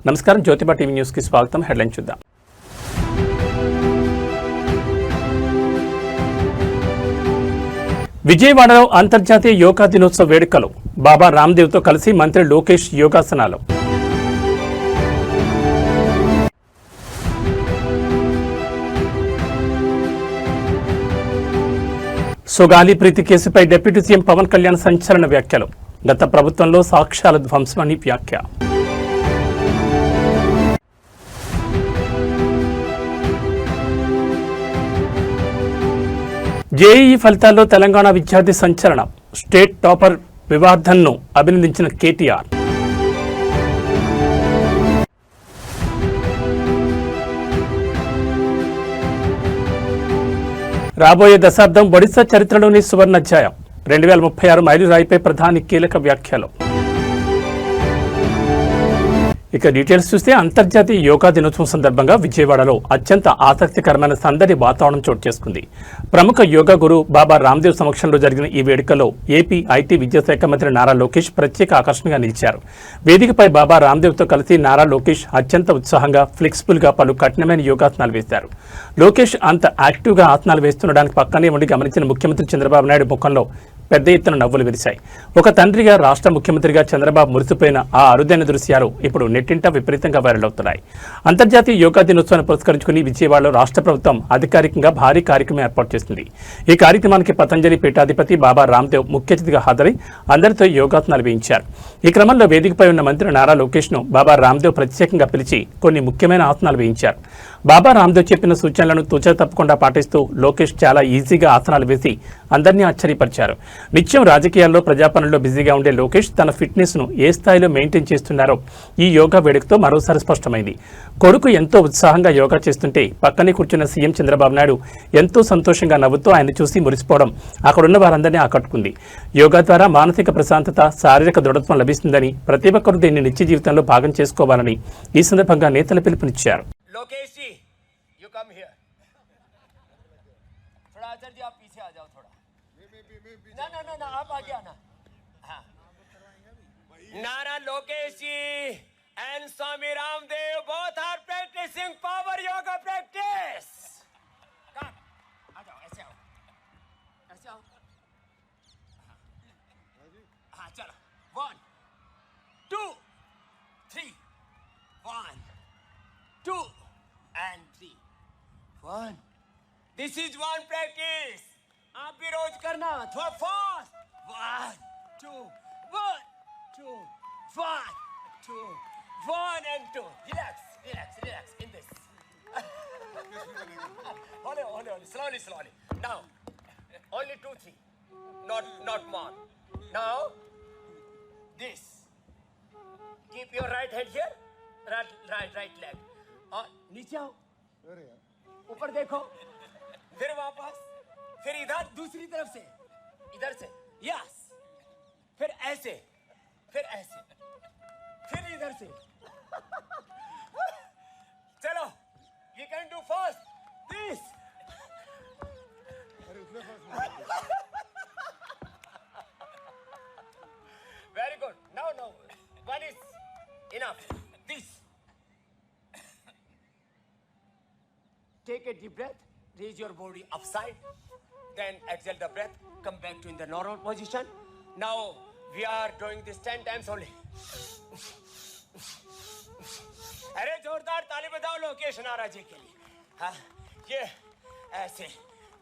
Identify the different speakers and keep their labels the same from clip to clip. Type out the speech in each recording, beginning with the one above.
Speaker 1: నమస్కారం, Jyotiba TV news కి స్వాగతం. హెడ్లైన్ చూద్దాం. విజయవాడలో అంతర్జాతీయ యోగా దినోత్సవ వేడుకలు. బాబా రామ్దేవ్తో కలిసి మంత్రి లోకేష్ యోగాసనాలు. సుగాలి ప్రీతి కేసుపై డిప్యూటీ సీఎం పవన్ కళ్యాణ్ సంచలన వ్యాఖ్యలు. గత ప్రభుత్వంలో సాక్ష్యాల ధ్వంసమని వ్యాఖ్య. జేఈఈ ఫలితాల్లో తెలంగాణ విద్యార్థి సంచలనం. స్టేట్ టాపర్ వివార్ధన్ను అభినందించిన కేటీఆర్. రాబోయే దశాబ్దం ఒడిశా చరిత్రలోని సువర్ణాధ్యాయం. 2036 మైలురాయిపై ప్రధాని కీలక వ్యాఖ్యలు. ఇక డీటెయిల్స్ చూస్తే అంతర్జాతీయ యోగా దినోత్సవం సందర్భంగా విజయవాడలో అత్యంత ఆసక్తికరమైన సందడి వాతావరణం చోటు చేసుకుంది. ప్రముఖ యోగా గురు బాబా రామ్దేవ్ సమక్షంలో జరిగిన ఈ వేడుకలో ఏపీ ఐటీ విద్యాశాఖ మంత్రి నారా లోకేష్ ప్రత్యేక ఆకర్షణగా నిలిచారు. వేదికపై బాబా రామ్దేవ్తో కలిసి నారా లోకేష్ అత్యంత ఉత్సాహంగా ఫ్లెక్సిబుల్గా పలు కఠినమైన యోగాసనాలు వేశారు. లోకేష్ అంత యాక్టివ్గా ఆసనాలు వేస్తుండడానికి పక్కనే ఉండి గమనించిన ముఖ్యమంత్రి చంద్రబాబు నాయుడు ముఖంలో పెద్ద ఎత్తున నవ్వులు విరిశాయి. ఒక తండ్రిగా రాష్ట్ర ముఖ్యమంత్రిగా చంద్రబాబు మురిసిపోయిన ఆ అరుదైన దృశ్యాలు ఇప్పుడు నెట్టింట విపరీతంగా వైరల్ అవుతున్నాయి. అంతర్జాతీయ యోగా దినోత్సవాన్ని పురస్కరించుకుని విజయవాడలో రాష్ట్ర ప్రభుత్వం అధికారికంగా భారీ కార్యక్రమం ఏర్పాటు చేసింది. ఈ కార్యక్రమానికి పతంజలి పీఠాధిపతి బాబా రామ్దేవ్ ముఖ్య అతిథిగా హాజరై అందరితో యోగాసనాలు వేయించారు. ఈ క్రమంలో వేదికపై ఉన్న మంత్రి నారా లోకేష్ను బాబా రామ్దేవ్ ప్రత్యేకంగా పిలిచి కొన్ని ముఖ్యమైన ఆసనాలు వేయించారు. బాబా రామ్దేవ్ చెప్పిన సూచనలను తూచా తప్పకుండా పాటిస్తూ లోకేష్ చాలా ఈజీగా ఆసనాలు వేసి అందరినీ ఆశ్చర్యపరిచారు. నిత్యం రాజకీయాల్లో ప్రజాపనుల్లో బిజీగా ఉండే లోకేష్ తన ఫిట్నెస్ ను ఏ స్థాయిలో మెయింటైన్ చేస్తున్నారో ఈ యోగా వేడుకతో మరోసారి స్పష్టమైంది. కొడుకు ఎంతో ఉత్సాహంగా యోగా చేస్తుంటే పక్కనే కూర్చున్న సీఎం చంద్రబాబు నాయుడు ఎంతో సంతోషంగా నవ్వుతూ ఆయన చూసి మురిసిపోవడం అక్కడున్న వారందరినీ ఆకట్టుకుంది. యోగా ద్వారా మానసిక ప్రశాంతత, శారీరక దృఢత్వం లభిస్తుందని, ప్రతి ఒక్కరూ దీన్ని నిత్య జీవితంలో భాగం చేసుకోవాలని ఈ సందర్భంగా నేతలు పిలుపునిచ్చారు.
Speaker 2: लोकेश जी, you come here. थोड़ा आचार्य जी आप पीछे आ जाओ थोड़ा. ना आप आगे आना. हाँ. नारा लोकेश जी and Swami Ramdev both are practicing power yoga practice. Come. आ जाओ ऐसे आओ. ऐसे आओ. हाँ चलो. 1, 2, 3. 1, 2. And 3. 1. This is one practice. आप भी रोज करना. थोड़ा fast. 1, 2. 1, 2. 1, 2. 1 and 2. Relax. In this. Hold on. Slowly. Now, only 2, 3. Not more. Now, this. Keep your right hand here. Right leg. और नीचे आओ, ऊपर देखो, फिर वापस, फिर इधर दूसरी तरफ से, इधर से, यस, फिर ऐसे, फिर इधर से. चलो, you can do first this. Very good. Now, one is enough. This. Take a deep breath, raise your body upside, then exhale the breath, come back to in the normal position. Now we are doing this 10 times only. अरे जोरदार ताली बजाओ लोकेश नारा जी के लिए. हाँ, ये ऐसे,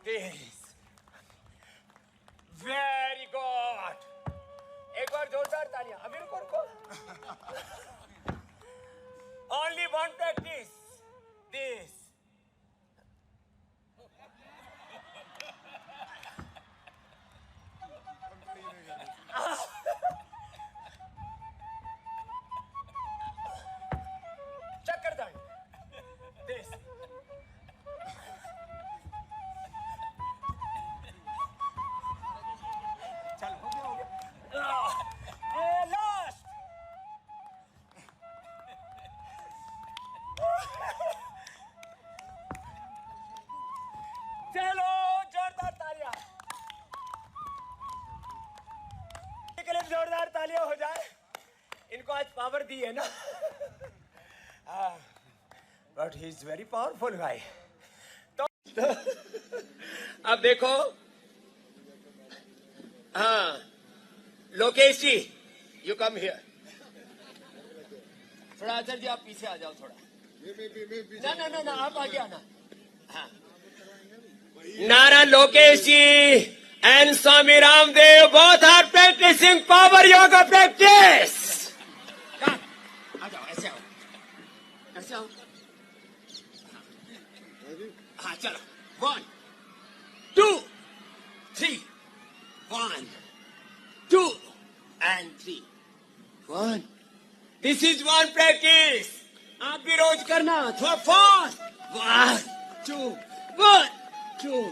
Speaker 2: this, very good. एक बार जोरदार तालियां. अभी रुको. Only one practice. This. चक्करदान. This. चलो हो गया. Last. चलो जोरदार तालियां. जोरदार तालियां हो जाए. इनको आज पावर दी है ना. but he's very powerful guy. तो अब देखो, हाँ, लोकेश जी, you come here. थोड़ा आचार्य जी आप पीछे आ जाओ थोड़ा. ना आप आगे आना. हाँ. Nara Lokesh ji and Swami Ramdev both are practicing power yoga practice. Come, आ जाओ, ऐसे आओ. हाँ चलो. 1, 2, 3. 1, 2, and 3. 1. This is one practice. आप भी रोज करना. थोड़ा fast. 1, 2, 1, 2,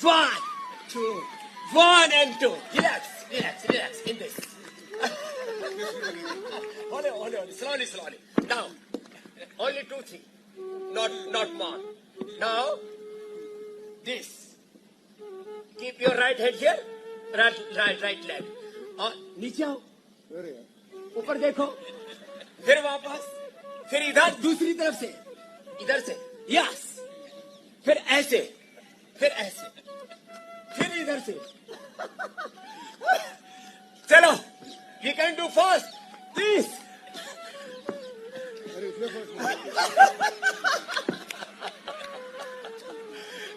Speaker 2: 1, 2, 1 and 2. Relax in this. Hold on. Slowly. Now, only 2, 3. Not more. Now, this. Keep your right hand here. Right leg. और नीचे आओ. ऊपर देखो. फिर वापस. फिर इधर दूसरी तरफ से. इधर से. Yes. फिर ऐसे. फिर इधर से. चलो, you can do fast. This.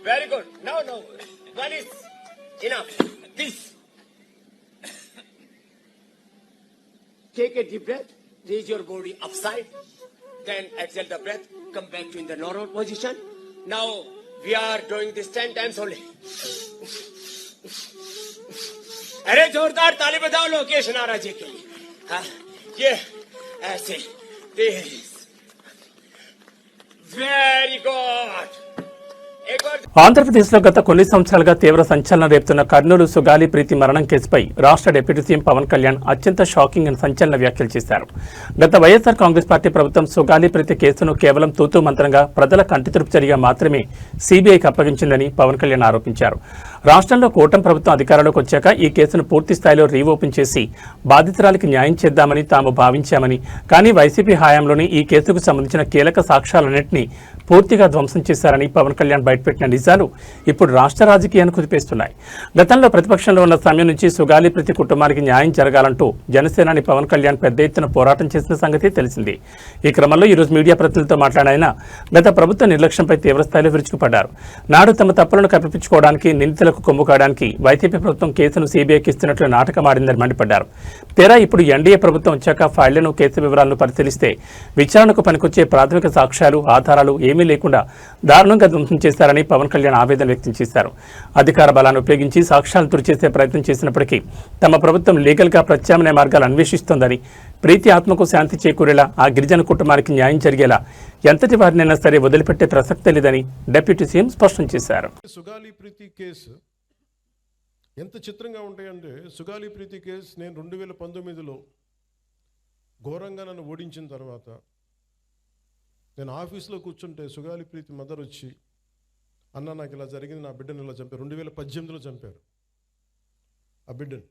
Speaker 2: Very good. No. One is enough. This. Take a deep breath. Raise your body upside. Then exhale the breath. Come back to in the normal position. Now we are doing this 10 times only. अरे जोरदार ताली बजाओ लोकेश नाराज जी के लिए. हाँ, ये ऐसे. Very good. एक बार
Speaker 1: ఆంధ్రప్రదేశ్లో గత కొన్ని సంవత్సరాలుగా తీవ్ర సంచలనం రేపుతున్న కర్నూలు సుగాలి ప్రీతి మరణం కేసుపై రాష్ట్ర డిప్యూటీ సీఎం పవన్ కళ్యాణ్ అత్యంత షాకింగ్ అండ్ సంచలన వ్యాఖ్యలు చేశారు. గత వైఎస్ఆర్ కాంగ్రెస్ పార్టీ ప్రభుత్వం సుగాలి ప్రీతి కేసును కేవలం తూతూ మంత్రంగా ప్రజల కంటితుడుపు చర్యగా మాత్రమే సీబీఐకి అప్పగించిందని పవన్ కళ్యాణ్ ఆరోపించారు. రాష్ట్రంలో కూటమి ప్రభుత్వం అధికారంలోకి వచ్చాక ఈ కేసును పూర్తి స్థాయిలో రీఓపెన్ చేసి బాధితురాలికి న్యాయం చేద్దామని తాము భావించామని, కానీ వైసీపీ హయాంలోని ఈ కేసుకు సంబంధించిన కీలక సాక్ష్యాలన్నింటినీ పూర్తిగా ధ్వంసం చేశారని పవన్ కళ్యాణ్ బయటపెట్టిన నిజాలు ఇప్పుడు రాష్ట్ర రాజకీయాన్ని కుదిపేస్తున్నాయి. గతంలో ప్రతిపక్షంలో ఉన్న సమయం నుంచి సుగాలి ప్రతి కుటుంబానికి న్యాయం జరగాలంటూ జనసేనాని పవన్ కళ్యాణ్ పెద్ద ఎత్తున పోరాటం చేసిన సంగతి తెలిసింది. ఈ క్రమంలో ఈరోజు మీడియా ప్రతినిధులతో మాట్లాడిన ఆయన గత ప్రభుత్వ నిర్లక్ష్యంపై తీవ్రస్థాయిలో విరుచుకుపడ్డారు. నాడు తమ తప్పులను కప్పిపుచ్చుకోవడానికి, నిందితులకు కొమ్ము కాయడానికి వైసీపీ ప్రభుత్వం కేసును సీబీఐకి ఇస్తున్నట్లు నాటకమాడిందని మండిపడ్డారు. తెరా ఇప్పుడు ఎన్డీఏ ప్రభుత్వం వచ్చాక ఫైళ్లను, కేసు వివరాలను పరిశీలిస్తే విచారణకు పనికొచ్చే ప్రాథమిక సాక్ష్యాలు, ఆధారాలు ఏమీ లేకుండా దారుణంగా ధ్వంసం చేశారని పవన్ కళ్యాణ్ ఆవేదన వ్యక్తం చేశారు. అధికార బలాన్ని ఉపయోగించి సాక్ష్యాలను తుడిచేసే ప్రయత్నం చేసినప్పటికీ తమ ప్రభుత్వం లీగల్గా ప్రత్యామ్నాయ మార్గాలు అన్వేషిస్తోందని, ప్రీతి ఆత్మకు శాంతి చేకూరేలా, ఆ గిరిజన కుటుంబానికి న్యాయం జరిగేలా ఎంతటి వారినైనా సరే వదిలిపెట్టే ప్రసక్తే లేదని డిప్యూటీ సీఎం స్పష్టం చేశారు.
Speaker 3: సుగాలి ప్రీతి కేసు ఎంత చిత్రంగా ఉంటాయంటే, సుగాలి ప్రీతి కేసు నేను 2019లో ఘోరంగా నన్ను ఓడించిన తర్వాత నేను ఆఫీస్లో కూర్చుంటే సుగాలి ప్రీతి మదర్ వచ్చి, అన్న నాకు ఇలా జరిగింది, నా బిడ్డను ఇలా చంపారు. 2018లో చంపారు. ఆ బిడ్డను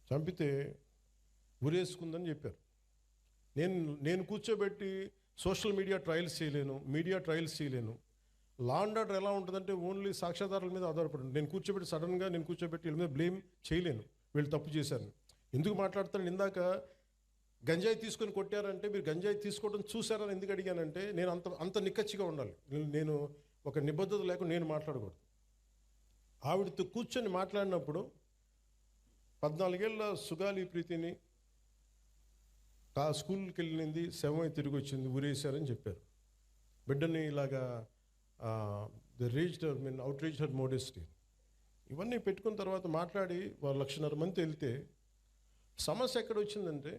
Speaker 3: చంపితే ఉరేసుకుందని చెప్పారు. నేను కూర్చోబెట్టి సోషల్ మీడియా ట్రయల్స్ చేయలేను. లా అండ్ ఆర్డర్ ఎలా ఉంటుందంటే ఓన్లీ సాక్ష్యాధారాల మీద ఆధారపడి నేను కూర్చోబెట్టి వీళ్ళ మీద బ్లేమ్ చేయలేను. వీళ్ళు తప్పు చేశారు. ఎందుకు మాట్లాడతాను? ఇందాక గంజాయి తీసుకొని కొట్టారంటే మీరు గంజాయి తీసుకోవడం చూసారని ఎందుకు అడిగానంటే, నేను అంత నిక్కచ్చిగా ఉండాలి. నేను ఒక నిబద్ధత లేకుండా నేను మాట్లాడకూడదు. ఆవిడతో కూర్చొని మాట్లాడినప్పుడు 14 ఏళ్ళ సుగాలి ప్రీతిని స్కూల్కి వెళ్ళింది, శవమై తిరిగి వచ్చింది, ఊరేశారని చెప్పారు. బిడ్డని ఇలాగా అవుట్రీచ్ హర్ మోడెస్టీ ఇవన్నీ పెట్టుకున్న తర్వాత మాట్లాడి వాళ్ళు 1,50,000 మంది వెళ్తే సమస్య ఎక్కడ వచ్చిందంటే,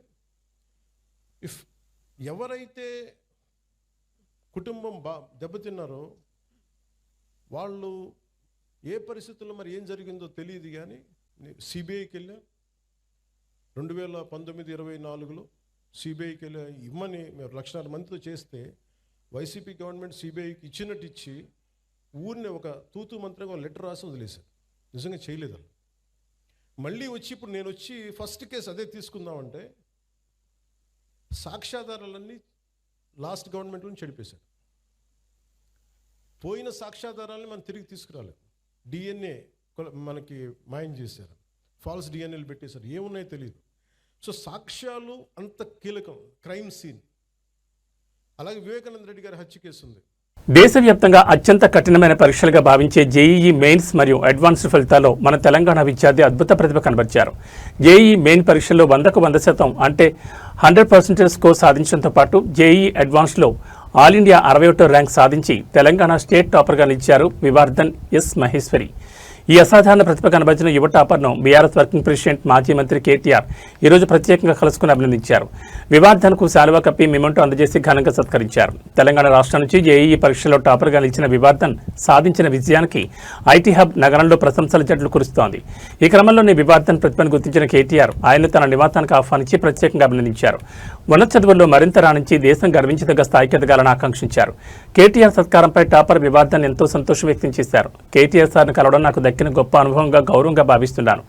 Speaker 3: ఎవరైతే కుటుంబం దెబ్బతిన్నారో వాళ్ళు ఏ పరిస్థితుల్లో మరి ఏం జరిగిందో తెలియదు. కానీ సిబిఐకి వెళ్ళా 2019-24లో సిబిఐకి వెళ్ళా ఇమ్మని మేము 1,00,000 మందితో చేస్తే వైసీపీ గవర్నమెంట్ సిబిఐకి ఇచ్చినట్టు ఇచ్చి ఊరిని ఒక తూతూ మంత్రంగా లెటర్ రాసి వదిలేశారు. నిజంగా చేయలేదు. మళ్ళీ వచ్చి ఇప్పుడు నేను వచ్చి ఫస్ట్ కేసు అదే తీసుకుందామంటే సాక్ష్యాధారాలన్నీ లాస్ట్ గవర్నమెంట్లో చెడిపేశారు. పోయిన సాక్ష్యాధారాలను మనం తిరిగి తీసుకురాలేదు. డిఎన్ఏ మనకి మాయం చేశారు, ఫాల్స్ డిఎన్ఏలు పెట్టేశారు, ఏమున్నాయో తెలియదు. సో సాక్ష్యాలు అంత కీలకం. Crime scene. అలాగే వివేకానంద రెడ్డి గారి హత్య కేసు ఉంది.
Speaker 1: దేశవ్యాప్తంగా అత్యంత కఠినమైన పరీక్షలుగా భావించే జేఈఈ మెయిన్స్ మరియు అడ్వాన్స్డ్ ఫలితాల్లో మన తెలంగాణ విద్యార్థి అద్భుత ప్రతిభ కనబరిచారు. జేఈఈ మెయిన్ పరీక్షల్లో 100కు 100% అంటే 100% స్కోర్ సాధించడంతో పాటు జేఈఈ అడ్వాన్స్డ్లో ఆల్ ఇండియా 61వ ర్యాంక్ సాధించి తెలంగాణ స్టేట్ టాపర్గా నిలిచారు వివర్ధన్ ఎస్ మహేశ్వరి. ఈ అసాధారణ ప్రతిభ కనబరిచిన యువ టాపర్ను బీఆర్ఎస్ వర్కింగ్ ప్రెసిడెంట్ మాజీ మంత్రి కేటీఆర్ ఈరోజు ప్రత్యేకంగా కలుసుకుని అభినందించారు. వివర్ధన్కు శాలువా కప్పి మెమెంటో అందజేసి ఘనంగా సత్కరించారు. తెలంగాణ రాష్ట్రం నుంచి జేఈఈ పరీక్షలో టాపర్గా నిలిచిన వివర్ధన్ సాధించిన విజయానికి ఐటీ హబ్ నగరంలో ప్రశంసల జట్లు కురుస్తోంది. ఈ క్రమంలోనే వివర్ధన్ ప్రతిభను గుర్తించిన కేటీఆర్ ఆయన్ను తన నివాసానికి ఆహ్వానించి ప్రత్యేకంగా అభినందించారు. ఉన్నత చదువుల్లో మరింత రాణించి దేశం గర్వించదగ్గ స్థాయికి ఎదగాలని ఆకాంక్షించారు. కేటీఆర్ సత్కారంపై టాపర్ వివర్ధన్ ఎంతో సంతోషం వ్యక్తం చేశారు. కేటీఆర్ సార్ను కలవడం నాకు దక్కిన గొప్ప అనుభవంగా గౌరవంగా భావిస్తున్నాను.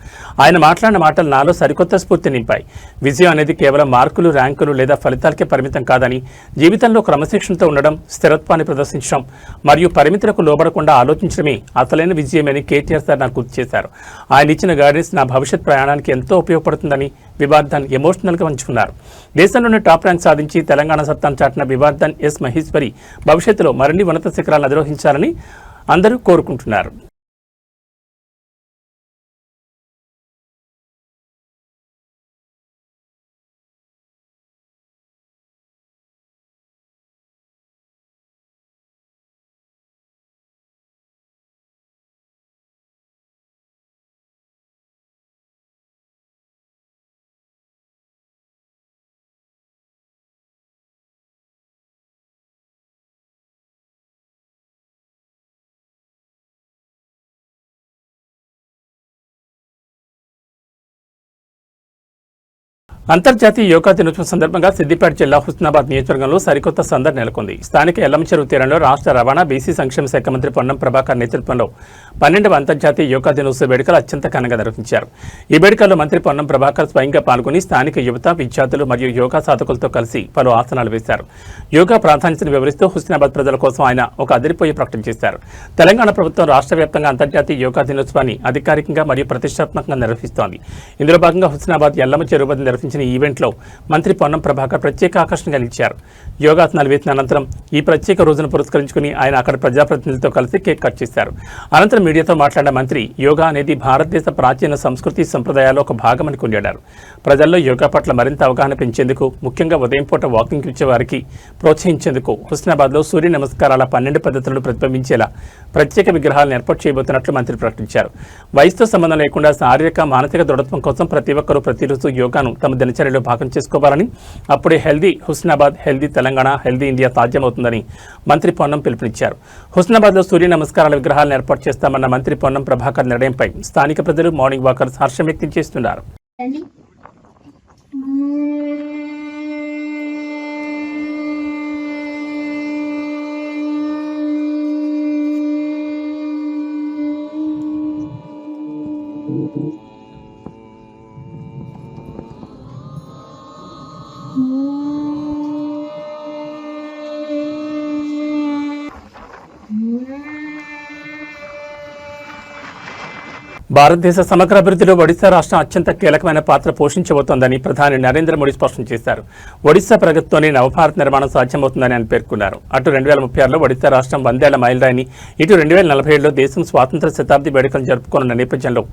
Speaker 1: ఆయన మాట్లాడిన మాటలు నాలో సరికొత్త స్ఫూర్తి నింపాయి. విజయం అనేది కేవలం మార్కులు, ర్యాంకులు లేదా ఫలితాలకే పరిమితం కాదని, జీవితంలో క్రమశిక్షణతో ఉండడం, స్థిరత్వాన్ని ప్రదర్శించడం మరియు పరిమితులకు లోబడకుండా ఆలోచించడమే అసలైన విజయమని కేటీఆర్ సార్ నాకు గుర్తు చేశారు. ఆయన ఇచ్చిన గైడెన్స్ నా భవిష్యత్ ప్రయాణానికి ఎంతో ఉపయోగపడుతుందని వివర్ధన్ ఎమోషనల్గా పంచుకున్నారు. దేశంలోనే టాప్ ర్యాంక్ సాధించి తెలంగాణ సత్తాను చాటిన వివర్ధన్ ఎస్ మహేశ్వరి భవిష్యత్తులో మరిన్ని ఉన్నత శిఖరాలను అధిరోహించాలని అందరూ కోరుకుంటున్నారు. అంతర్జాతీయ యోగా దినోత్సవం సందర్భంగా సిద్దిపేట జిల్లా హుస్నాబాద్ నియోజకవర్గంలో సరికొత్త సందడి నెలకొంది. స్థానిక ఎల్లమ్మ చెరువు తీరంలో రాష్ట్ర రవాణా బీసీ సంక్షేమ శాఖ మంత్రి పొన్నం ప్రభాకర్ నేతృత్వంలో 12వ అంతర్జాతీయ యోగా దినోత్సవ వేడుకలు అత్యంత ఘనంగా నిర్వహించారు. ఈ వేడుకల్లో మంత్రి పొన్నం ప్రభాకర్ స్వయంగా పాల్గొని స్థానిక యువత, విద్యార్థులు మరియు యోగా సాధకులతో కలిసి పలు ఆసనాలు వేశారు. యోగా ప్రాధాన్యతను వివరిస్తూ హుస్నాబాద్ ప్రజల కోసం ఆయన ఒక అదిరిపోయే ప్రకటన చేశారు. తెలంగాణ ప్రభుత్వం రాష్ట్ర వ్యాప్తంగా అంతర్జాతీయ యోగా దినోత్సవాన్ని అధికారికంగా మరియు ప్రతిష్టాత్మకంగా నిర్వహిస్తోంది. ఇందులో భాగంగా హుస్నాబాద్ ఎల్లమ్మ చెరువు వద్ద నిర్వహించిన ఈ ఈవెంట్లో మంత్రి పొన్నం ప్రభాకర్ ప్రత్యేక ఆకర్షణగా నిలిచారు. యోగాసనాలు వేసిన అనంతరం ఈ ప్రత్యేక రోజును పురస్కరించుకుని ఆయన అక్కడ ప్రజాప్రతినిధులతో కలిసి కేక్ కట్ చేశారు. అనంతరం మీడియాతో మాట్లాడిన మంత్రి యోగా అనేది భారతదేశ ప్రాచీన సంస్కృతి సంప్రదాయాల్లో ఒక భాగమని కొనియాడారు. ప్రజల్లో యోగా పట్ల మరింత అవగాహన పెంచేందుకు, ముఖ్యంగా ఉదయం పూట వాకింగ్ ఇచ్చే వారికి ప్రోత్సహించేందుకు హుస్నాబాద్లో సూర్య నమస్కారాల 12 పద్ధతులను ప్రతిబింబించేలా ప్రత్యేక విగ్రహాలను ఏర్పాటు చేయబోతున్నట్లు మంత్రి ప్రకటించారు. వయసుతో సంబంధం లేకుండా శారీరక, మానసిక దృఢత్వం కోసం ప్రతి ఒక్కరూ ప్రతిరోజు యోగాను తమ దినచర్యలో భాగం చేసుకోవాలని, అప్పుడే healthy Husnabad, healthy Telangana, healthy India సాధ్యమవుతుందని మంత్రి పొన్నం పిలుపునిచ్చారు. హుస్నాబాద్లో సూర్య నమస్కారాల విగ్రహాలను ఏర్పాటు చేస్తామన్న మంత్రి పొన్నం ప్రభాకర్ నిర్ణయంపై స్థానిక ప్రజలు, మార్నింగ్ వాకర్స్ హర్షం వ్యక్తం చేస్తున్నారు. భారతదేశ సమగ్ర అభివృద్ధిలో ఒడిశా రాష్ట్రం అత్యంత కీలకమైన పాత్ర పోషించబోతోందని ప్రధాని నరేంద్ర మోడీ స్పష్టం చేశారు. ఒడిశా ప్రగతితోనే నవభారత్ నిర్మాణం సాధ్యమవుతుందని ఆయన పేర్కొన్నారు. అటు 2036లో ఒడిశా రాష్ట్రం 100 ఏళ్ల మైలురాయిని, ఇటు 2047లో దేశం స్వాతంత్ర్య శతాబ్ది వేడుకలు జరుపుకోనున్న నేపథ్యంలో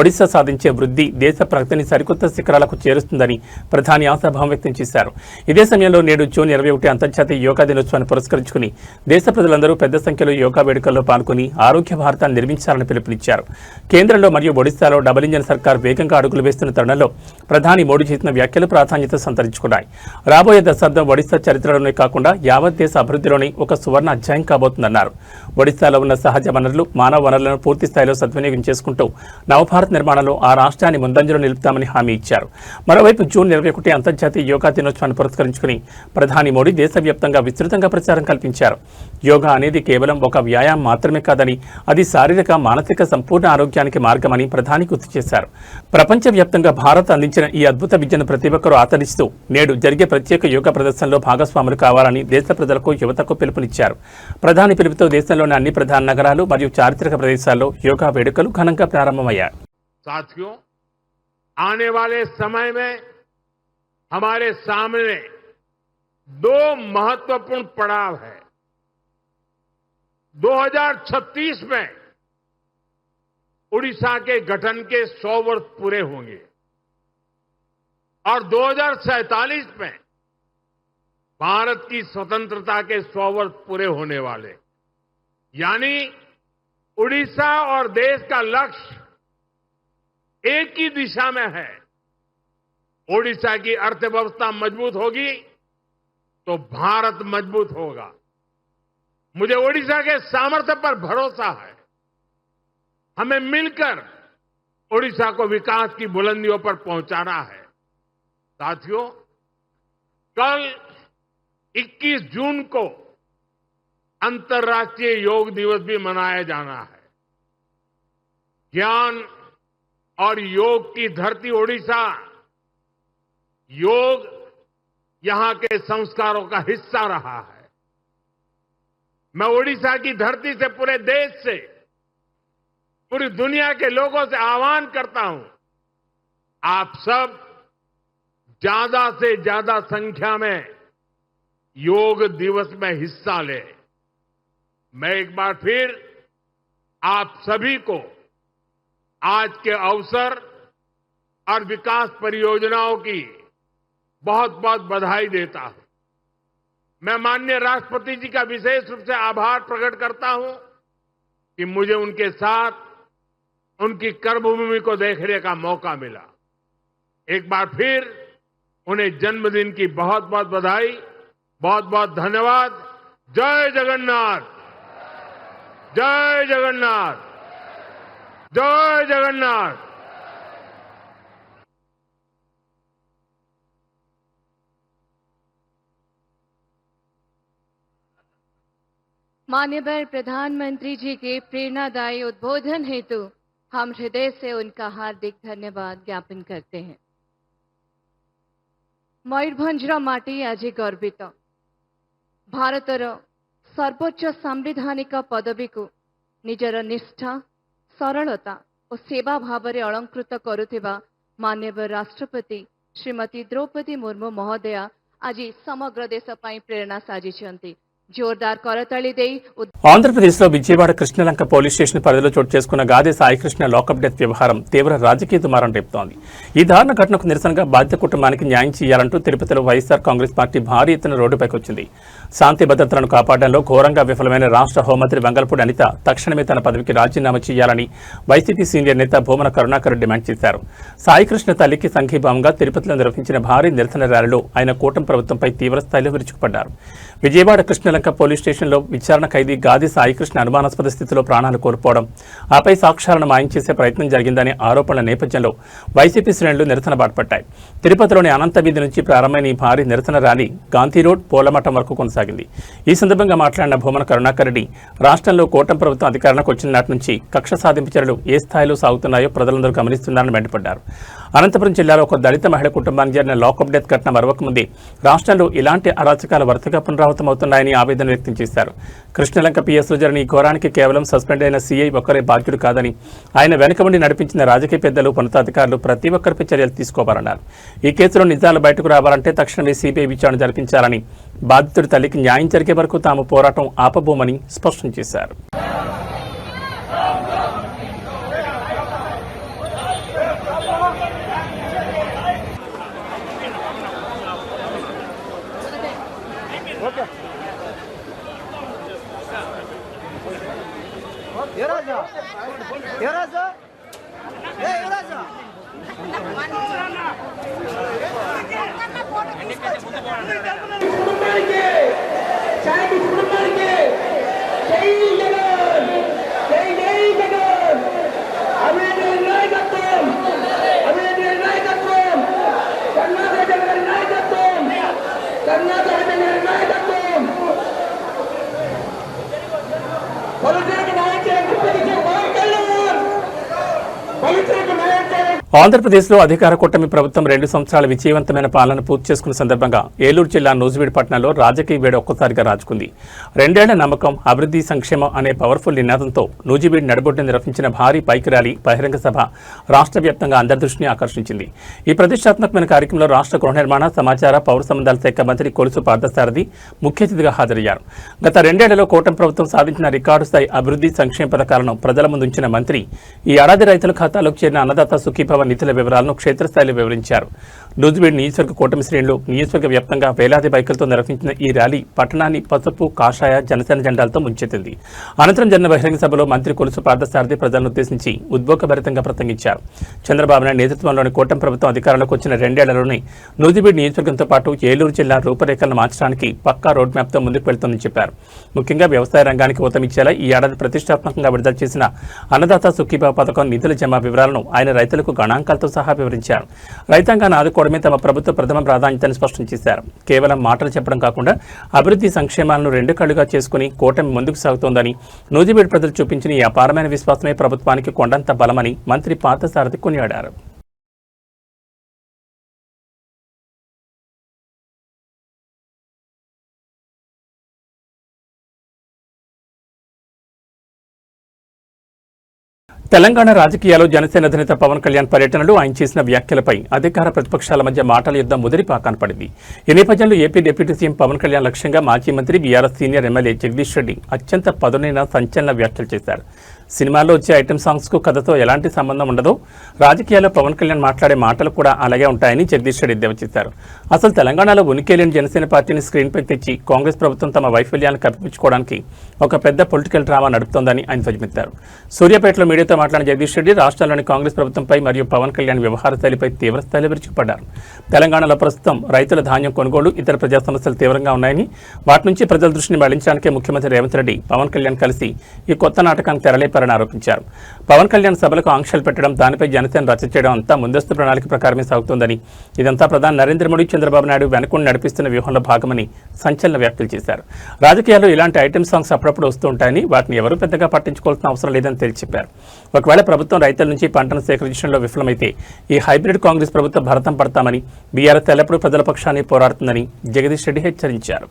Speaker 1: ఒడిశా సాధించే వృద్ధి దేశ ప్రగతిని సరికొత్త శిఖరాలకు చేరుస్తుందని ప్రధాని ఆశాభావం వ్యక్తం చేశారు. ఇదే సమయంలో నేడు జూన్ 21 అంతర్జాతీయ యోగా దినోత్సవాన్ని పురస్కరించుకుని దేశ ప్రజలందరూ పెద్ద సంఖ్యలో యోగా వేడుకల్లో పాల్గొని ఆరోగ్య భారతాన్ని నిర్మించాలని పిలుపునిచ్చారు. కేంద్రంలో మరియు ఒడిశాలో డబుల్ ఇంజన్ సర్కార్ వేగంగా అడుగులు వేస్తున్న తరుణంలో ప్రధాని మోడీ చేసిన వ్యాఖ్యలు ప్రాధాన్యత సంతరించుకున్నాయి. రాబోయే దశాబ్దం ఒడిశా చరిత్రలోనే కాకుండా యావత్ దేశ అభివృద్ధిలోనే ఒక సువర్ణ అధ్యాయం కాబోతుందన్నారు. ఒడిశాలో ఉన్న సహజ వనరులు, మానవ వనరులను పూర్తి స్థాయిలో సద్వినియోగం చేసుకుంటూ నవభారత్ నిర్మాణంలో ఆ రాష్ట్రాన్ని ముందంజలో నిలుపుతామని హామీ ఇచ్చారు. మరోవైపు జూన్ 21 అంతర్జాతీయ యోగా దినోత్సవాన్ని పురస్కరించుకుని ప్రధాని మోడీ దేశవ్యాప్తంగా విస్తృతంగా ప్రచారం కల్పించారు. యోగా అనేది కేవలం ఒక వ్యాయామం మాత్రమే కాదని, అది శారీరక, మానసిక సంపూర్ణ ఆరోగ్యానికి మార్గం మార్గమని ప్రధాని గుర్తు చేశారు. ప్రపంచవ్యాప్తంగా భారత్ అందించిన ఈ అద్భుత విద్యను ప్రతి ఒక్కరూ ఆదరిస్తూ నేడు జరిగే ప్రత్యేక యోగా ప్రదర్శనలో భాగస్వాములు కావాలని దేశ ప్రజలకు యువతకు పిలుపునిచ్చారు. ప్రధాని పిలుపుతో దేశంలోని అన్ని ప్రధాన నగరాలు మరియు చారిత్రక ప్రదేశాల్లో యోగా వేడుకలు ఘనంగా ప్రారంభమయ్యాయి.
Speaker 4: साथियों, आने वाले समय में हमारे सामने दो महत्वपूर्ण पड़ाव है. 2036 में उड़ीसा के गठन के 100 वर्ष पूरे होंगे और 2047 में भारत की स्वतंत्रता के 100 वर्ष पूरे होने वाले. यानी उड़ीसा और देश का लक्ष्य एक ही दिशा में है. ओडिशा की अर्थव्यवस्था मजबूत होगी तो भारत मजबूत होगा. मुझे ओडिशा के सामर्थ्य पर भरोसा है. हमें मिलकर ओडिशा को विकास की बुलंदियों पर पहुंचाना है. साथियों, कल 21 जून को अंतर्राष्ट्रीय योग दिवस भी मनाया जाना है. ज्ञान और योग की धरती ओडिशा, योग यहां के संस्कारों का हिस्सा रहा है. मैं ओडिशा की धरती से पूरे देश से, पूरी दुनिया के लोगों से आह्वान करता हूं, आप सब ज्यादा से ज्यादा संख्या में योग दिवस में हिस्सा लें. मैं एक बार फिर आप सभी को आज के अवसर और विकास परियोजनाओं की बहुत बहुत बधाई देता हूं. मैं माननीय राष्ट्रपति जी का विशेष रूप से आभार प्रकट करता हूं कि मुझे उनके साथ उनकी कर्मभूमि को देखने का मौका मिला. एक बार फिर उन्हें जन्मदिन की बहुत बहुत बधाई, बहुत बहुत धन्यवाद. जय जगन्नाथ, जय जगन्नाथ, जय जगन्नाथ.
Speaker 5: माननीय प्रधानमंत्री जी के प्रेरणादायी उद्बोधन हेतु हम हृदय से उनका हार्दिक धन्यवाद ज्ञापन करते हैं. मयूरभंजर माटी आज गर्वित. भारतर सर्वोच्च सांविधानिक पदवी को निजर निष्ठा, सरलता और सेवा भाव में अलंकृत करुथिबा माननीय राष्ट्रपति श्रीमती द्रौपदी मुर्मू महोदया आज समग्र देश पई प्रेरणा साजिंचंती. जोरदार करताली देई
Speaker 1: ఆంధ్రప్రదేశ్లో విజయవాడ కృష్ణలంక పోలీస్ స్టేషన్ పరిధిలో చోటు చేసుకున్న గాదే సాయికృష్ణ లాకప్ డెత్ వ్యవహారం తీవ్ర రాజకీయ దుమారం రేపుతోంది. ఈ దారుణ ఘటనకు నిరసనగా బాధిత కుటుంబానికి న్యాయం చేయాలంటూ తిరుపతిలో వైఎస్ఆర్ కాంగ్రెస్ పార్టీ భారీ ఎత్తున రోడ్డుపైకి వచ్చింది. శాంతి భద్రతలను కాపాడడంలో ఘోరంగా విఫలమైన రాష్ట్ర హోంమంత్రి వెంగళపూడి అనిత తక్షణమే తన పదవికి రాజీనామా చేయాలని వైసీపీ సీనియర్ నేత భూమన కరుణాకర్ డిమాండ్ చేశారు. సాయికృష్ణ తల్లికి సంఘీభావంగా తిరుపతిలో నిర్వహించిన భారీ నిరసన ర్యాలీలో ఆయన కూటమి ప్రభుత్వంపై తీవ్రస్థాయిలో విరుచుకుపడ్డారు. విజయవాడ కృష్ణలంక పోలీస్ స్టేషన్లో విచారణ ఖైదీ గాది సాయికృష్ణ అనుమానాస్పద స్థితిలో ప్రాణాలు కోల్పోవడం, ఆపై సాక్ష్యాలను మాయం చేసే ప్రయత్నం జరిగిందనే ఆరోపణల నేపథ్యంలో వైసీపీ శ్రేణులు నిరసన బాటపట్టాయి. తిరుపతిలోని అనంత వీధి నుంచి ప్రారంభమైన ఈ భారీ నిరసన ర్యాలీ గాంధీ రోడ్, పోలమఠం వరకు కొనసాగింది. ఈ సందర్భంగా మాట్లాడిన భూమన కరుణాకర్ రెడ్డి రాష్ట్రంలో కూటమి ప్రభుత్వం అధికారంలోకి వచ్చిన నాటి నుంచి కక్ష సాధింపు చర్యలు ఏ స్థాయిలో సాగుతున్నాయో ప్రజలందరూ గమనిస్తున్నారని మండిపడ్డారు. అనంతపురం జిల్లాలో ఒక దళిత మహిళ కుటుంబానికి జరిగిన లాకప్ డెత్ ఘటన మరవకముందే రాష్ట్రంలో ఇలాంటి అరాచకాల వరుసగా పునరావృతమవుతున్నాయని ఆవేదన వ్యక్తం చేశారు. కృష్ణలంక పిఎస్లో జరిగిన ఈ ఘోరానికి కేవలం సస్పెండ్ అయిన సీఐ ఒక్కరే బాధ్యుడు కాదని, ఆయన వెనుక ఉండి నడిపించిన రాజకీయ పెద్దలు, ఉన్నతాధికారులు ప్రతి ఒక్కరిపై చర్యలు తీసుకోవాలన్నారు. ఈ కేసులో నిజాలు బయటకు రావాలంటే తక్షణమే సిబిఐ విచారణ జరిపించాలని, బాధితుడి తల్లికి న్యాయం జరిగే వరకు తాము పోరాటం ఆపబోమని స్పష్టం చేశారు. ఆంధ్రప్రదేశ్లో అధికార కూటమి ప్రభుత్వం 2 సంవత్సరాల విజయవంతమైన పాలన పూర్తి చేసుకున్న సందర్భంగా ఏలూరు జిల్లా నూజివీడు పట్టణంలో రాజకీయ వేడి ఒక్కసారిగా రాజుకుంది. 2 ఏళ్ల నమ్మకం, అభివృద్ధి, సంక్షేమం అనే పవర్ఫుల్ నినాదంతో నూజివీడు నడిబొడ్డున నిర్వహించిన భారీ బైక్ ర్యాలీ, బహిరంగ సభ రాష్ట్ర వ్యాప్తంగా అందరి దృష్టిని ఆకర్షించింది. ఈ ప్రతిష్టాత్మకమైన కార్యక్రమంలో రాష్ట్ర గృహ నిర్మాణ, సమాచార, పౌర సంబంధాల శాఖ మంత్రి కొలుసు పార్థసారథి ముఖ్య అతిథిగా హాజరయ్యారు. గత 2 ఏళ్లలో కూటమి ప్రభుత్వం సాధించిన రికార్డు స్థాయి అభివృద్ధి, సంక్షేమ పథకాలను ప్రజల ముందుంచిన మంత్రి ఈ ఏడాది రైతుల ఖాతాలోకి చేరిన అన్నదాత సుఖీభవ నిధుల వివరాలను క్షేత్రస్థాయిలో వివరించారు. నూజివీడు నియోజకవర్గ కూటమి శ్రేణులు నియోజకవర్గ వ్యాప్తంగా వేలాది బైకులతో నిర్వహించిన ఈ ర్యాలీ పట్టణాన్ని పసుపు, కాషాయ, జనసేన జెండాలతో ముంచెత్తింది. అనంతరం జరిగిన బహిరంగ సభలో మంత్రి కొలుసు పార్థసారథి ప్రజలను ఉద్దేశించి ఉద్వేగభరితంగా ప్రసంగించారు. చంద్రబాబు నాయుడు నేతృత్వంలోని కూటమి ప్రభుత్వం అధికారంలోకి వచ్చిన 2 ఏళ్లలోనే నూజివీడు నియోజకవర్గంతో పాటు ఏలూరు జిల్లా రూపురేఖలను మార్చడానికి పక్కా రోడ్ మ్యాప్తో ముందుకు వెళ్తోందని చెప్పారు. ముఖ్యంగా వ్యవసాయ రంగానికి ఊతమిచ్చేలా ఈ ఏడాది ప్రతిష్టాత్మకంగా విడుదల చేసిన అన్నదాత సుఖీభావ పథకం నిధుల జమ వివరాలను ఆయన రైతులకు గణాంకాలతో సహా వివరించారు. రైతాంగాన్ని ఆదుకోవడమే తమ ప్రభుత్వ ప్రథమ ప్రాధాన్యతని స్పష్టం చేశారు. కేవలం మాటలు చెప్పడం కాకుండా అభివృద్ధి, సంక్షేమాలను 2 కళ్లుగా చేసుకుని కూటమి ముందుకు సాగుతోందని, నూజివీడు ప్రజలు చూపించిన ఈ అపారమైన విశ్వాసమే ప్రభుత్వానికి కొండంత బలమని మంత్రి పార్థసారథి కొనియాడారు. తెలంగాణ రాజకీయాల్లో జనసేన అధినేత పవన్ కళ్యాణ్ పర్యటనలు, ఆయన చేసిన వ్యాఖ్యలపై అధికార ప్రతిపక్షాల మధ్య మాటల యుద్ధం ముదిరిపాకాన పడింది. ఈ నేపథ్యంలో AP deputy CM Pawan Kalyan లక్ష్యంగా మాజీ మంత్రి, BRS senior MLA Jagadish Reddy అత్యంత పదునైన సంచలన వ్యాఖ్యలు చేశారు. సినిమాల్లో వచ్చే ఐటెం సాంగ్స్కు కథతో ఎలాంటి సంబంధం ఉండదో, రాజకీయాల్లో పవన్ కళ్యాణ్ మాట్లాడే మాటలు కూడా అలాగే ఉంటాయని జగదీష్ రెడ్డి ఎద్దేవా చేశారు. అసలు తెలంగాణలో ఉనికి లేని జనసేన పార్టీని స్క్రీన్పై తెచ్చి కాంగ్రెస్ ప్రభుత్వం తమ వైఫల్యాన్ని కప్పిపుచ్చుకోవడానికి ఒక పెద్ద పొలిటికల్ డ్రామా నడుపుతోందని ఆయన ధ్వజమెత్తారు. సూర్యాపేటలో మీడియాతో మాట్లాడిన జగదీష్ రెడ్డి రాష్ట్రంలోని కాంగ్రెస్ ప్రభుత్వంపై మరియు పవన్ కళ్యాణ్ వ్యవహార శైలిపై తీవ్రస్థాయిలో విరుచుకుపడ్డారు. తెలంగాణలో ప్రస్తుతం రైతుల ధాన్యం కొనుగోలు, ఇతర ప్రజా సమస్యలు తీవ్రంగా ఉన్నాయని, వాటి నుంచి ప్రజల దృష్టిని మళ్లించడానికే ముఖ్యమంత్రి రేవంత్ రెడ్డి, పవన్ కళ్యాణ్ కలిసి ఈ కొత్త నాటకానికి తెరలేపారని ఆరోపించారు. పవన్ కళ్యాణ్ సభలకు ఆంక్షలు పెట్టడం, దానిపై జనసేన రచ్చ చేయడం అంతా ముందస్తు ప్రణాళిక ప్రకారమే సాగుతోందని, ఇదంతా ప్రధాని నరేంద్ర మోడీ, చంద్రబాబు నాయుడు వెనుకొని నడిపిస్తున్న వ్యూహంలో భాగమని సంచలన వ్యాఖ్యలు చేశారు. రాజకీయాల్లో ఇలాంటి ఐటెం సాంగ్స్ అప్పుడప్పుడు వస్తూ ఉంటాయని, వాటిని ఎవరూ పెద్దగా పట్టించుకోవాల్సిన అవసరం లేదని తేల్చి చెప్పారు. ఒకవేళ ప్రభుత్వం రైతుల నుంచి పంటను సేకరించడంలో విఫలమైతే ఈ హైబ్రిడ్ కాంగ్రెస్ ప్రభుత్వం భరతం పడతామని, బీఆర్ఎస్ ఎల్లప్పుడూ ప్రజల పక్షాన్ని పోరాడుతుందని జగదీష్ రెడ్డి హెచ్చరించారు.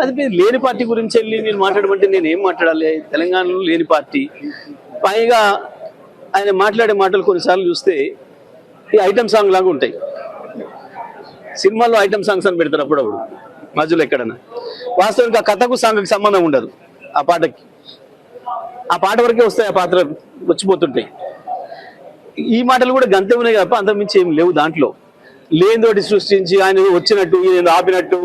Speaker 6: అది లేని పార్టీ గురించి వెళ్ళి మీరు మాట్లాడమంటే నేను ఏం మాట్లాడాలి? తెలంగాణలో లేని పార్టీ, పైగా ఆయన మాట్లాడే మాటలు కొన్నిసార్లు చూస్తే ఈ ఐటమ్ సాంగ్ లాగా ఉంటాయి. సినిమాల్లో ఐటమ్ సాంగ్స్ అని పెడతారు అప్పుడప్పుడు మధ్యలో ఎక్కడన్నా. వాస్తవానికి ఆ కథకు సాంగ్కి సంబంధం ఉండదు. ఆ పాటకి ఆ పాట వరకే వస్తాయి, ఆ పాత్ర వచ్చిపోతుంటాయి. ఈ మాటలు కూడా గంతే ఉన్నాయి తప్ప అంతకుమించి ఏం లేవు. దాంట్లో లేనితోటి సృష్టించి ఆయన వచ్చినట్టు, నేను ఆపినట్టు,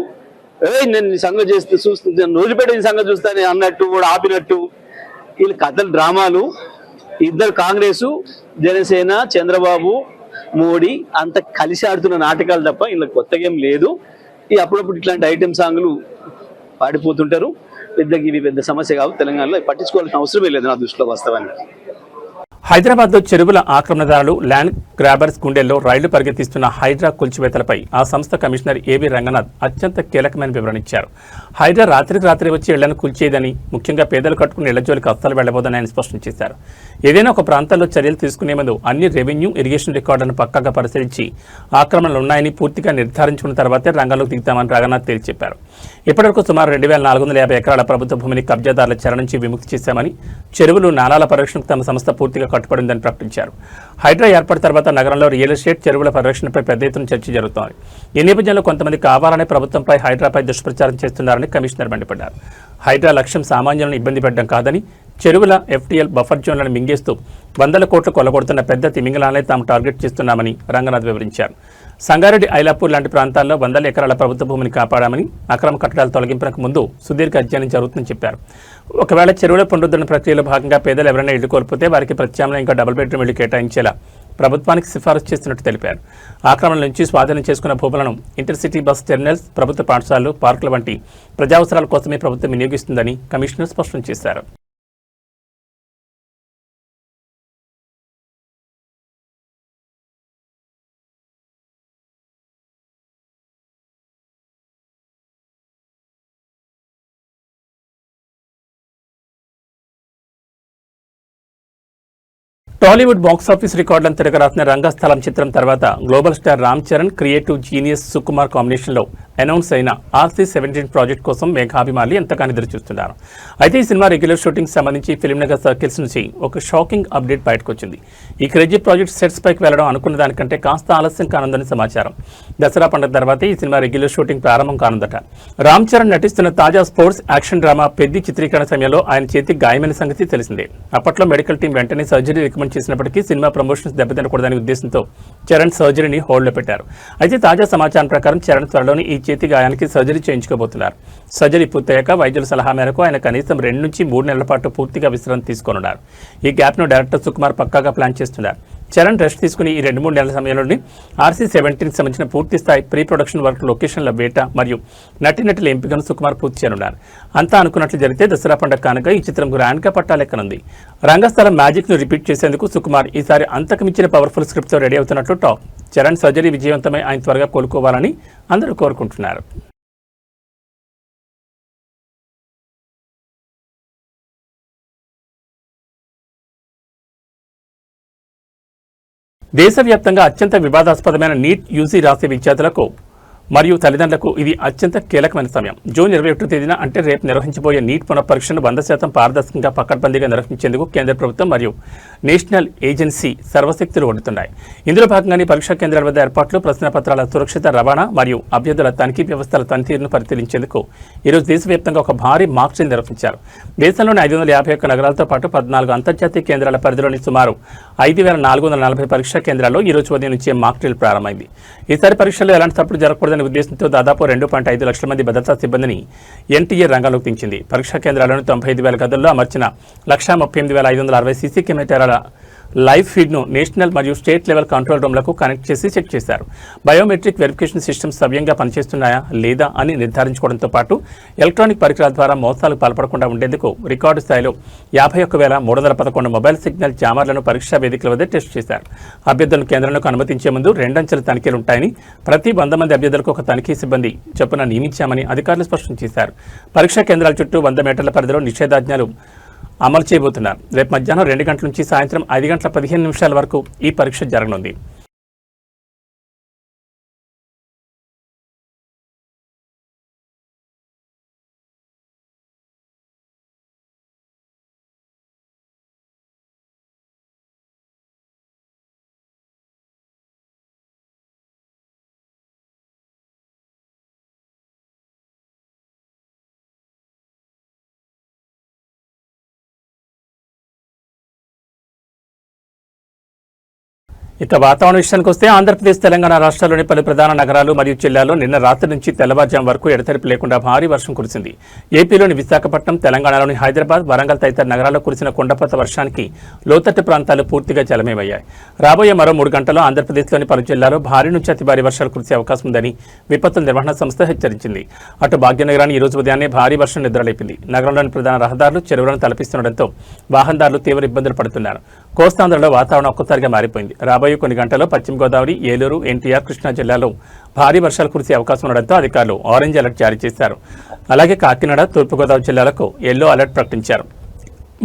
Speaker 6: నేను సంగతి చేస్తే చూస్తాను, రోజుపేట సంగతి చూస్తాను అన్నట్టు కూడా ఆపినట్టు, వీళ్ళు కథలు, డ్రామాలు. ఇద్దరు కాంగ్రెసు, జనసేన, చంద్రబాబు, మోడీ అంత కలిసి ఆడుతున్న నాటకాలు తప్ప ఇలా కొత్తగా ఏం లేదు. ఈ అప్పుడప్పుడు ఇట్లాంటి ఐటెం సాంగ్లు పాడిపోతుంటారు. ఇవి పెద్ద సమస్య కావు. తెలంగాణలో పట్టించుకోవాల్సిన అవసరమే లేదు నా దృష్టిలో వాస్తవానికి.
Speaker 1: హైదరాబాద్లో చెరువుల ఆక్రమణదారులు, ల్యాండ్ గ్రాబర్స్ గుండెల్లో రైళ్లు పరిగెత్తిస్తున్న హైడ్రా కూల్చివేతలపై ఆ సంస్థ కమిషనర్ ఏవి రంగనాథ్ అత్యంత కీలకమైన వివరణ ఇచ్చారు. హైడ్రా రాత్రికి రాత్రి వచ్చి ఇళ్లను కూల్చేదని, ముఖ్యంగా పేదలు కట్టుకుని ఇళ్ల జోలికి అస్సలు వెళ్లబోదని ఆయన స్పష్టం చేశారు. ఏదైనా ఒక ప్రాంతాల్లో చర్యలు తీసుకునే ముందు అన్ని రెవెన్యూ, ఇరిగేషన్ రికార్డులను పక్కాగా పరిశీలించి ఆక్రమణలు ఉన్నాయని పూర్తిగా నిర్ధారించుకున్న తర్వాతే రంగంలోకి దిగుతామని రంగనాథ్ తేల్చి చెప్పారు. ఇప్పటివరకు సుమారు 2450 ఎకరాల ప్రభుత్వ భూమిని కబ్జాదారుల చెర నుంచి విముక్తి చేశామని, చెరువులు, నాలాల పరిరక్షణకు తమ సంస్థ పూర్తిగా కట్టుబడిందని ప్రకటించారు. హైడ్రా ఏర్పడిన తర్వాత నగరంలో రియల్ ఎస్టేట్, చెరువుల పరిరక్షణపై పెద్ద ఎత్తున చర్చ జరుగుతోంది. ఈ నేపథ్యంలో కొంతమంది కావాలనే ప్రభుత్వంపై, హైడ్రాపై దుష్ప్రచారం చేస్తున్నారని కమిషనర్ మండిపడ్డారు. హైడ్రా లక్ష్యం సామాన్యులను ఇబ్బంది పెట్టడం కాదని, చెరువుల FTL బఫర్ జోన్లను మింగేస్తూ 100 కోట్లు కొల్లగొడుతున్న పెద్ద తిమింగలాలనే తాము టార్గెట్ చేస్తున్నామని రంగనాథ్ వివరించారు. సంగారెడ్డి, ఐలాపూర్ లాంటి ప్రాంతాల్లో 100 ఎకరాల ప్రభుత్వ భూమిని కాపాడామని, అక్రమ కట్టడాల తొలగింపునకు ముందు సుదీర్ఘ అధ్యయనం జరుగుతుందని చెప్పారు. ఒకవేళ చెరువుల పునరుద్ధరణ ప్రక్రియలో భాగంగా పేదలు ఎవరైనా ఇళ్లు కోల్పోతే వారికి ప్రత్యామ్నాయంగా డబుల్ బెడ్రూమ్ ఇళ్లు కేటాయించేలా ప్రభుత్వానికి సిఫారసు చేస్తున్నట్టు తెలిపారు. ఆక్రమణ నుంచి స్వాధీనం చేసుకున్న భూములను ఇంటర్సిటీ బస్ టెర్మినల్స్, ప్రభుత్వ పాఠశాలలు, పార్కుల వంటి ప్రజావసరాల కోసమే ప్రభుత్వం వినియోగిస్తుందని కమిషనర్ స్పష్టం చేశారు. టాలీవుడ్ బాక్సాఫీస్ రికార్డులను తిరగరాసిన రంగస్థలం చిత్రం తర్వాత global star Ram Charan creative genius Sukumar కాంబినేషన్లో అనౌన్స్ అయిన RC-17 ప్రాజెక్ట్ కోసం మేఘాభిమానులు ఎంతగానో ఎదురు చూస్తున్నారు. అయితే ఈ సినిమా రెగ్యులర్ షూటింగ్ సంబంధించి ఫిల్మ్ నగర్ సర్కిల్స్ నుంచి ఒక షాకింగ్ అప్డేట్ బయటకు వచ్చింది. ఈ క్రేజీ ప్రాజెక్ట్ సెట్స్ పైకి వెళ్లడం అనుకున్న దానికంటే కాస్త ఆలస్యం కానుందని సమాచారం. దసరా పండుగ తర్వాతే ఈ సినిమా రెగ్యులర్ షూటింగ్ ప్రారంభం కానుందట. రామ్ చరణ్ నటిస్తున్న తాజా స్పోర్ట్స్ యాక్షన్ డ్రామా పెద్ది చిత్రీకరణ సమయంలో ఆయన చేతికి గాయమైన సంగతి తెలిసిందే. అప్పట్లో మెడికల్ టీం వెంటనే సర్జరీ రికమెండ్ చేసినప్పటికీ సినిమా ప్రమోషన్స్ దెబ్బతినకూడదనే ఉద్దేశంతో చరణ్ సర్జరీని హోల్డ్లో పెట్టారు. అయితే తాజా సమాచారం ప్రకారం చరణ్ త్వరలోని ఈ చేతి గాయానికి సర్జరీ చేయించుకోబోతున్నారు. సర్జరీ పూర్తయ్యాక వైద్యుల సలహా మేరకు ఆయన కనీసం 2 నుంచి 3 నెలల పాటు పూర్తిగా విశ్రాంతి తీసుకోనున్నారు. ఈ గ్యాప్ను డైరెక్టర్ సుకుమార్ పక్కాగా ప్లాన్ చేస్తున్నారు. చరణ్ రెస్ట్ తీసుకుని ఈ 2-3 నెలల సమయంలోనే RC-17కి సంబంధించిన పూర్తి స్థాయి ప్రీ ప్రొడక్షన్ వర్క్, లొకేషన్ల వేట మరియు నటినటుల ఎంపికను సుకుమార్ పూర్తి చేయనున్నారు. అంతా అనుకున్నట్లు జరిగితే దసరా పండుగ కానుక ఈ చిత్రం గ్రాండ్గా పట్టాలెక్కనుంది. రంగస్థలం మ్యాజిక్ను రిపీట్ చేసేందుకు సుకుమార్ ఈసారి అంతకుమించిన పవర్ఫుల్ స్క్రిప్ట్తో రెడీ అవుతున్నట్లు టాక్. చరణ్ సర్జరీ విజయవంతమై ఆయన త్వరగా కోలుకోవాలని అందరూ కోరుకుంటున్నారు. దేశవ్యాప్తంగా అత్యంత వివాదాస్పదమైన నీట్ యూజీ రాసే విద్యార్థులకు మరియు తల్లిదండ్రులకు ఇది అత్యంత కీలకమైన సమయం. జూన్ 21 తేదీన అంటే రేపు నిర్వహించబోయే నీట్ పునఃపరీక్షను 100% పారదర్శకంగా పకడ్బందీగా నిర్వహించేందుకు కేంద్ర ప్రభుత్వం మరియు నేషనల్ ఏజెన్సీ సర్వశక్తులు ఒడ్డుతున్నాయి. ఇందులో భాగంగానే పరీక్షా కేంద్రాల వద్ద ఏర్పాట్లు, ప్రశ్నపత్రాల సురక్షిత రవాణా మరియు అభ్యర్థుల తనిఖీ వ్యవస్థల పనితీరును పరిశీలించేందుకు ఈరోజు దేశవ్యాప్తంగా ఒక భారీ మాక్ డ్రిల్ నిర్వహించారు. దేశంలోని 551 నగరాలతో పాటు 14 అంతర్జాతీయ కేంద్రాల పరిధిలోని సుమారు 5,440 పరీక్షా కేంద్రాల్లో ఈరోజు ఉదయం నుంచే మాక్ డ్రిల్ ప్రారంభమైంది. ఈసారి పరీక్షల్లో ఎలాంటి తప్పులు జరగకూడదనే ఉద్దేశంతో దాదాపు 2.5 లక్షల మంది భద్రతా సిబ్బందిని NTA రంగంలోకి దించింది. పరీక్షా కేంద్రాలను 95,000 గదుల్లో అమర్చిన 138,560 సీసీ కెమెరాల లైవ్ ఫీడ్ను నేషనల్ మరియు స్టేట్ లెవెల్ కంట్రోల్ రూమ్లకు కనెక్ట్ చేసి చెక్ చేశారు. బయోమెట్రిక్ వెరిఫికేషన్ సిస్టమ్స్ సవ్యంగా పనిచేస్తున్నాయా లేదా అని నిర్ధారించుకోవడంతో పాటు ఎలక్ట్రానిక్ పరికరాల ద్వారా మోసాలకు పాల్పడకుండా ఉండేందుకు రికార్డు స్థాయిలో 51,311 మొబైల్ సిగ్నల్ జామర్లను పరీక్షా వేదికల వద్ద టెస్ట్ చేశారు. అభ్యర్థులను కేంద్రంలోకి అనుమతించే ముందు 2 అంచెల తనిఖీలు ఉంటాయని, ప్రతి 100 మంది అభ్యర్థులకు ఒక తనిఖీ సిబ్బంది చొప్పున నియమించామని అధికారులు స్పష్టం చేశారు. పరీక్షా కేంద్రాల చుట్టూ 100 మీటర్ల పరిధిలో నిషేధాజ్ఞలు అమలు చేయబోతున్నారు. రేపు మధ్యాహ్నం 2 గంటల నుంచి సాయంత్రం 5:15 వరకు ఈ పరీక్ష జరగనుంది. ఇక వాతావరణ విషయానికి వస్తే ఆంధ్రప్రదేశ్, తెలంగాణ రాష్ట్రాల్లోని పలు ప్రధాన నగరాలు మరియు జిల్లాల్లో నిన్న రాత్రి నుంచి తెల్లవారుజాము వరకు ఎడతెరిపి లేకుండా భారీ వర్షం కురిసింది. ఏపీలోని విశాఖపట్నం, తెలంగాణలోని హైదరాబాద్, వరంగల్ తదితర నగరాల్లో కురిసిన కుండపోత వర్షానికి లోతట్టు ప్రాంతాలు పూర్తిగా జలమయమయ్యాయి. రాబోయే మరో 3 గంటల్లో ఆంధ్రప్రదేశ్లోని పలు జిల్లాల్లో భారీ నుంచి అతి భారీ వర్షాలు కురిసే అవకాశం ఉందని విపత్తుల నిర్వహణ సంస్థ హెచ్చరించింది. అటు భాగ్యనగరాన్ని ఈ రోజు ఉదయాన్నే భారీ వర్షం నిద్రలేపింది. నగరంలోని ప్రధాన రహదారులు, చెరువులను తలపిస్తుండటంతో వాహనదారులు తీవ్ర ఇబ్బందులు పడుతున్నారు. కోస్తాంధ్రలో వాతావరణం ఒక్కసారిగా మారిపోయింది. రాబోయే కొన్ని గంటల్లో పశ్చిమ గోదావరి, ఏలూరు, ఎన్టీఆర్, కృష్ణా జిల్లాలో భారీ వర్షాలు కురిసే అవకాశం ఉండడంతో అధికారులు ఆరెంజ్ అలర్ట్ జారీ చేశారు. అలాగే కాకినాడ, తూర్పుగోదావరి జిల్లాలకు ఎల్లో అలర్ట్ ప్రకటించారు.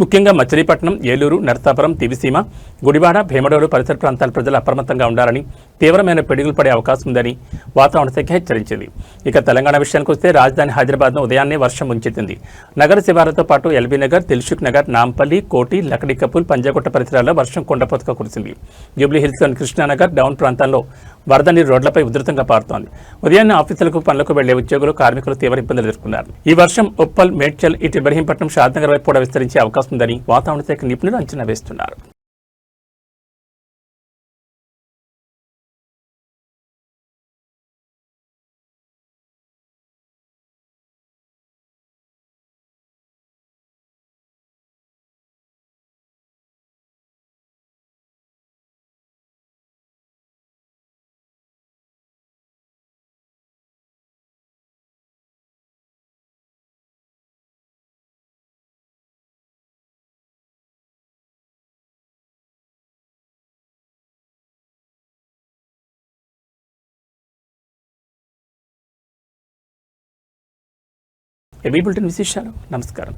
Speaker 1: ముఖ్యంగా మచిలీపట్నం, ఏలూరు, నరసాపురం, దివిసీమ, గుడివాడ, భీమడోలు పరిసర ప్రాంతాల ప్రజలు అప్రమత్తంగా ఉండాలని, తీవ్రమైన పిడుగులు పడే అవకాశం ఉందని వాతావరణ శాఖ హెచ్చరించింది. ఇక తెలంగాణ విషయానికి వస్తే రాజధాని హైదరాబాద్ను ఉదయాన్నే వర్షం ముంచెత్తింది. నగర శివారుతో పాటు ఎల్బీ నగర్, దిల్సుఖ్ నగర్, నాంపల్లి, కోటి, లకడికపూల్, పంజాగుట్ట పరిసరాల్లో వర్షం కుండపోతగా కురిసింది. జూబ్లీహిల్స్లోని కృష్ణానగర్, డౌన్ ప్రాంతాల్లో వరద నీరు రోడ్లపై ఉధృతంగా పారుతోంది. ఉదయాన్నే ఆఫీసులకు, పనులకు వెళ్లే ఉద్యోగులు, కార్మికులు తీవ్ర ఇబ్బందులు ఎదుర్కొన్నారు. ఈ వర్షం ఉప్పల్, మేడ్చల్, ఇటు ఇబ్రహీంపట్నం, షాద్నగర్ వైపు కూడా విస్తరించే అవకాశం ఉందని వాతావరణ శాఖ నిపుణులు అంచనా వేస్తున్నారు. ఏబీ బులెటిన్ విశేషాలు. నమస్కారం.